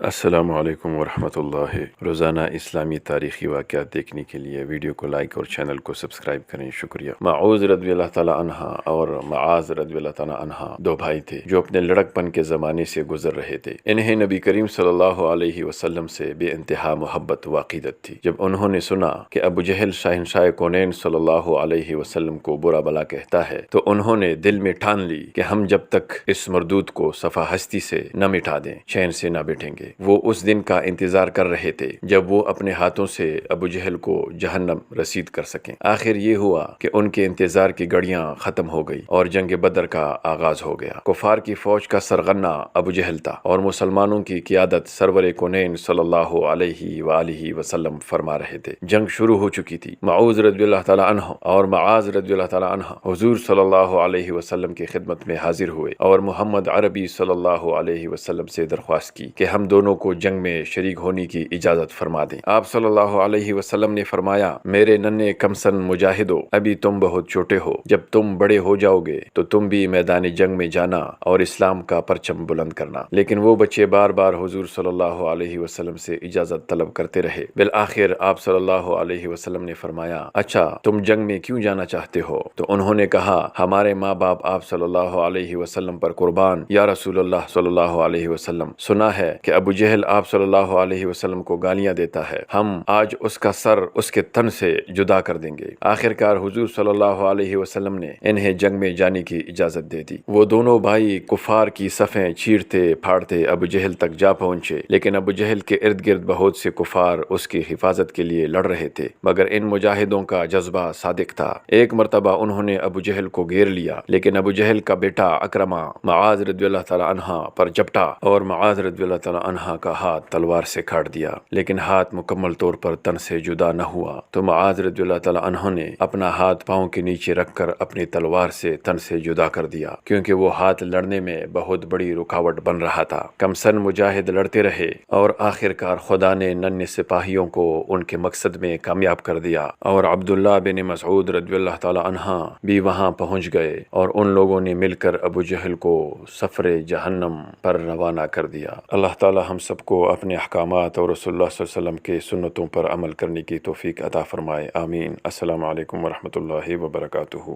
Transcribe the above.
السلام علیکم ورحمۃ اللہ۔ روزانہ اسلامی تاریخی واقعات دیکھنے کے لیے ویڈیو کو لائک اور چینل کو سبسکرائب کریں، شکریہ۔ معوذ رضی اللہ تعالیٰ عنہ اور معاذ رضی اللہ تعالیٰ عنہ دو بھائی تھے جو اپنے لڑک پن کے زمانے سے گزر رہے تھے۔ انہیں نبی کریم صلی اللہ علیہ وسلم سے بے انتہا محبت و عقیدت تھی۔ جب انہوں نے سنا کہ ابو جہل شہنشاہ کونین صلی اللہ علیہ وسلم کو برا بلا کہتا ہے تو انہوں نے دل میں ٹھان لی کہ ہم جب تک اس مردود کو صفا ہستی سے نہ مٹا دیں چین سے نہ بیٹھیں گے۔ وہ اس دن کا انتظار کر رہے تھے جب وہ اپنے ہاتھوں سے ابو جہل کو جہنم رسید کر سکیں۔ آخر یہ ہوا کہ ان کے انتظار کی گھڑیاں ختم ہو گئی اور جنگ بدر کا آغاز ہو گیا۔ کفار کی فوج کا سرغنہ ابو جہل تھا اور مسلمانوں کی قیادت سرور کونین صلی اللہ علیہ وآلہ وسلم فرما رہے تھے۔ جنگ شروع ہو چکی تھی۔ معوذ رضی اللہ تعالیٰ عنہ اور معاذ رضی اللہ تعالیٰ عنہ حضور صلی اللہ علیہ وسلم کی خدمت میں حاضر ہوئے اور محمد عربی صلی اللہ علیہ وسلم سے درخواست کی کہ ہم دونوں کو جنگ میں شریک ہونے کی اجازت فرما دیں۔ آپ صلی اللہ علیہ وسلم نے فرمایا، میرے ننھے کمسن مجاہدو، ابھی تم بہت چھوٹے ہو، جب تم بڑے ہو جاؤ گے تو تم بھی میدان جنگ میں جانا اور اسلام کا پرچم بلند کرنا۔ لیکن وہ بچے بار بار حضور صلی اللہ علیہ وسلم سے اجازت طلب کرتے رہے۔ بالآخر آپ صلی اللہ علیہ وسلم نے فرمایا، اچھا تم جنگ میں کیوں جانا چاہتے ہو؟ تو انہوں نے کہا، ہمارے ماں باپ آپ صلی اللہ علیہ وسلم پر قربان یا رسول اللہ صلی اللہ علیہ وسلم، سنا ہے کہ ابو جہل آپ صلی اللہ علیہ وسلم کو گالیاں دیتا ہے، ہم آج اس کا سر اس کے تن سے جدا کر دیں گے۔ آخرکار حضور صلی اللہ علیہ وسلم نے انہیں جنگ میں جانے کی اجازت دے دی۔ وہ دونوں بھائی کفار کی صفیں چیرتے پھاڑتے ابو جہل تک جا پہنچے، لیکن ابو جہل کے ارد گرد بہت سے کفار اس کی حفاظت کے لیے لڑ رہے تھے، مگر ان مجاہدوں کا جذبہ صادق تھا۔ ایک مرتبہ انہوں نے ابو جہل کو گھیر لیا، لیکن ابو جہل کا بیٹا اکرمہ معاذ رضی اللہ تعالیٰ عنہ پر جھپٹا اور معاذ رضی اللہ تعالیٰ عنہ کا ہاتھ تلوار سے کاٹ دیا، لیکن ہاتھ مکمل طور پر تن سے جدا نہ ہوا۔ تو معاذ رضی اللہ تعالیٰ عنہ نے اپنا ہاتھ پاؤں کے نیچے رکھ کر اپنی تلوار سے تن سے جدا کر دیا، کیونکہ وہ ہاتھ لڑنے میں بہت بڑی رکاوٹ بن رہا تھا۔ کمسن مجاہد لڑتے رہے اور آخرکار خدا نے ننھے سپاہیوں کو ان کے مقصد میں کامیاب کر دیا، اور عبداللہ بن مسعود رضی اللہ تعالیٰ عنہ بھی وہاں پہنچ گئے اور ان لوگوں نے مل کر ابو جہل کو سفر جہنم پر روانہ کر دیا۔ اللہ تعالیٰ ہم سب کو اپنے احکامات اور رسول اللہ صلی اللہ علیہ وسلم کے سنتوں پر عمل کرنے کی توفیق عطا فرمائے، آمین۔ السلام علیکم ورحمۃ اللہ وبرکاتہ۔